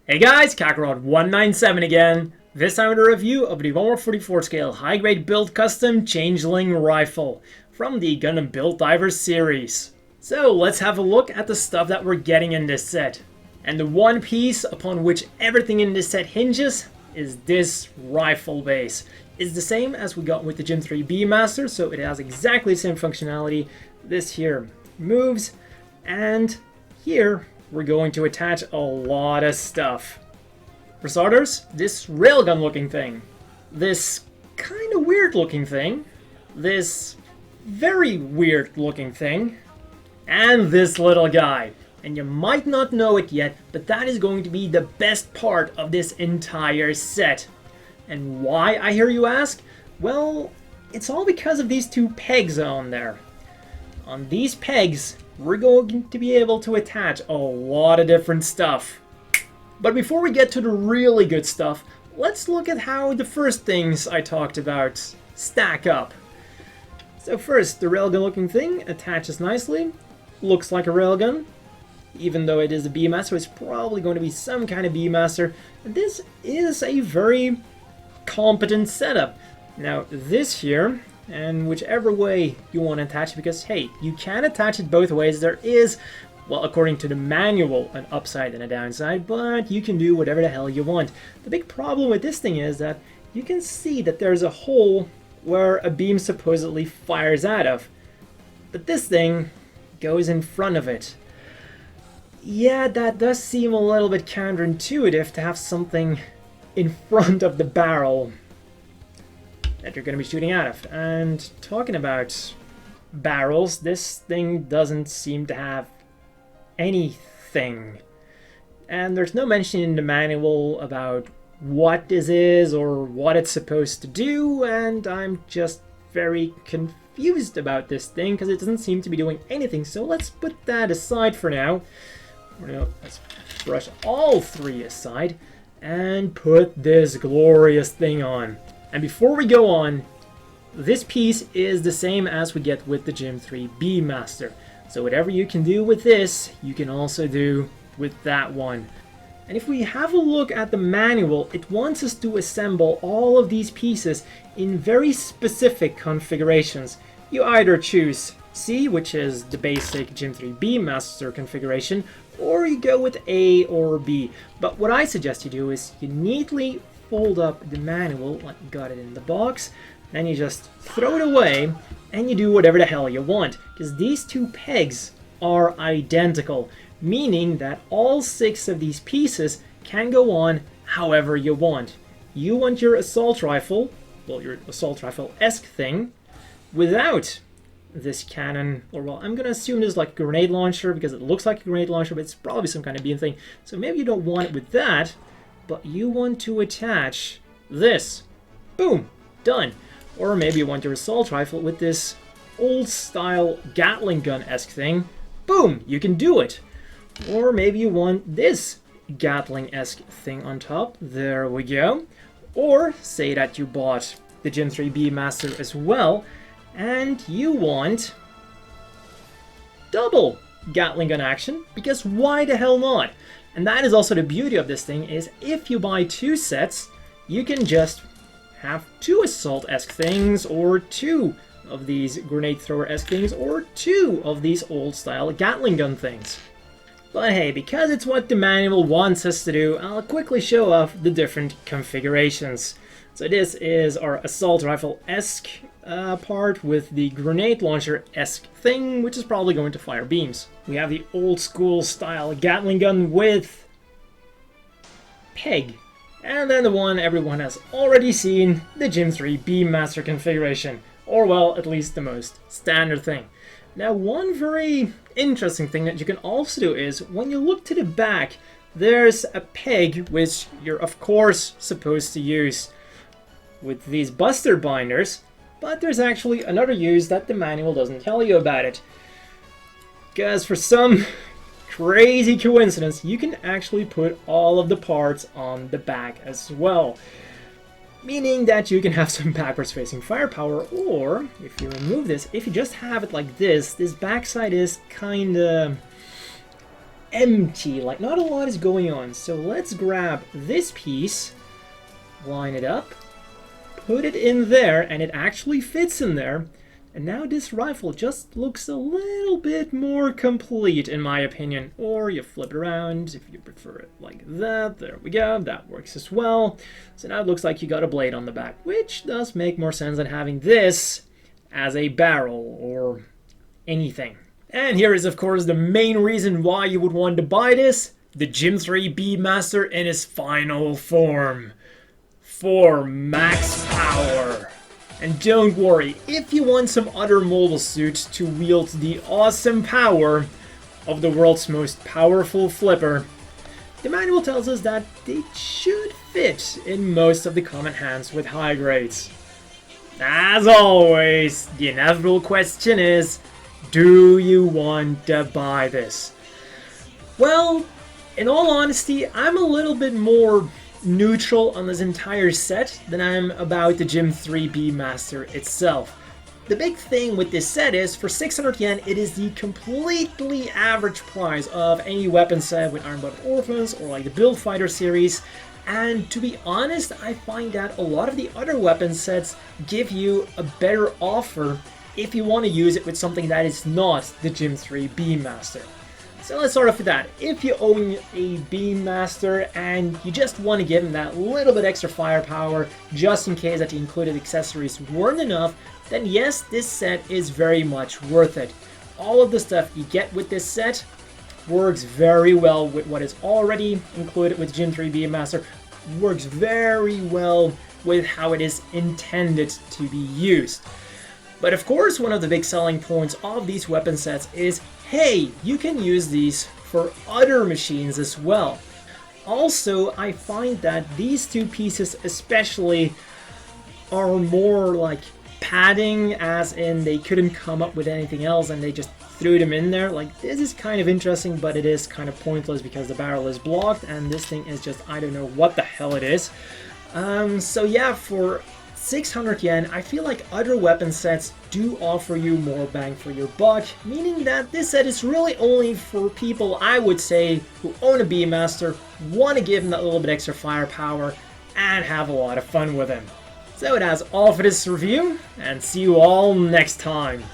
Hey guys, Kakarot197 again. This time with a review of the 144 scale high-grade build custom Changeling rifle from the Gundam Build Divers series. So let's have a look at the stuff that we're getting in this set. And the one piece upon which everything in this set hinges is this rifle base. It's the same as we got with the Gen 3 B Master, so it has exactly the same functionality. This here moves, and here we're going to attach a lot of stuff. For starters, this railgun looking thing, this kind of weird looking thing, this very weird looking thing, and this little guy. And you might not know it yet, but that is going to be the best part of this entire set. And why, I hear you ask? Well, it's all because of these two pegs on there. On these pegs, we're going to be able to attach a lot of different stuff. But before we get to the really good stuff, let's look at how the first things I talked about stack up. So first, the railgun looking thing attaches nicely. Looks like a railgun. Even though it is a B-Master, it's probably going to be some kind of B-Master. This is a very competent setup. Now this here, and whichever way you want to attach it, because hey, you can attach it both ways. There is, well, according to the manual, an upside and a downside, but you can do whatever the hell you want. The big problem with this thing is that you can see that there's a hole where a beam supposedly fires out of, but this thing goes in front of it. Yeah, that does seem a little bit counterintuitive to have something in front of the barrel that you're going to be shooting out of. And talking about barrels, this thing doesn't seem to have anything. And there's no mention in the manual about what this is or what it's supposed to do, and I'm just very confused about this thing because it doesn't seem to be doing anything. So let's put that aside for now. Let's brush all three aside and put this glorious thing on. And before we go on, this piece is the same as we get with the Gen 3 B Master. So whatever you can do with this, you can also do with that one. And if we have a look at the manual, it wants us to assemble all of these pieces in very specific configurations. You either choose C, which is the basic Gen 3 B Master configuration, or you go with A or B. But what I suggest you do is you neatly fold up the manual like you got it in the box, then you just throw it away and you do whatever the hell you want, because these two pegs are identical, meaning that all 6 of these pieces can go on however you want. You want your assault rifle, well, your assault rifle-esque thing, without this cannon, or well, I'm gonna assume this is like a grenade launcher because it looks like a grenade launcher, but it's probably some kind of beam thing. So maybe you don't want it with that, but you want to attach this. Boom, done. Or maybe you want your assault rifle with this old style Gatling gun-esque thing. Boom, you can do it. Or maybe you want this Gatling-esque thing on top. There we go. Or say that you bought the Gen 3 B Master as well, and you want double Gatling gun action, because why the hell not? And that is also the beauty of this thing, is if you buy 2 sets, you can just have 2 assault-esque things, or 2 of these grenade thrower-esque things, or 2 of these old-style Gatling gun things. But hey, because it's what the manual wants us to do, I'll quickly show off the different configurations. So this is our assault rifle-esque part with the grenade launcher-esque thing, which is probably going to fire beams. We have the old school style Gatling gun with peg. And then the one everyone has already seen, the Gen 3 B Master configuration. Or well, at least the most standard thing. Now one very interesting thing that you can also do is, when you look to the back, there's a peg which you're of course supposed to use with these buster binders, but there's actually another use that the manual doesn't tell you about it. Because for some crazy coincidence, you can actually put all of the parts on the back as well. Meaning that you can have some backwards facing firepower, or if you remove this, if you just have it like this backside is kinda empty, like not a lot is going on. So let's grab this piece, line it up, put it in there, and it actually fits in there. And now this rifle just looks a little bit more complete, in my opinion. Or you flip it around if you prefer it like that. There we go, that works as well. So now it looks like you got a blade on the back, which does make more sense than having this as a barrel or anything. And here is, of course, the main reason why you would want to buy this. The Gym 3 Beammaster in its final form. For max power. And don't worry, if you want some other mobile suit to wield the awesome power of the world's most powerful flipper, the manual tells us that they should fit in most of the common hands with high grades. As always, the inevitable question is, do you want to buy this? Well, in all honesty, I'm a little bit more neutral on this entire set than I'm about the Gym 3 Beammaster itself. The big thing with this set is, for 600 yen, it is the completely average price of any weapon set with Iron-Blooded Orphans or like the Build Fighter series. And to be honest, I find that a lot of the other weapon sets give you a better offer if you want to use it with something that is not the Gym 3 Beammaster. So let's start off with that. If you own a Beammaster and you just want to give him that little bit extra firepower, just in case that the included accessories weren't enough, then yes, this set is very much worth it. All of the stuff you get with this set works very well with what is already included with Gym 3 Beammaster, works very well with how it is intended to be used. But of course, one of the big selling points of these weapon sets is, hey, you can use these for other machines as well. Also, I find that these two pieces especially are more like padding, as in they couldn't come up with anything else and they just threw them in there. Like, this is kind of interesting, but it is kind of pointless because the barrel is blocked and this thing is just, I don't know what the hell it is. So yeah, for 600 yen, I feel like other weapon sets do offer you more bang for your buck, meaning that this set is really only for people, I would say, who own a Beammaster, want to give him that little bit extra firepower, and have a lot of fun with him. So that's all for this review, and see you all next time.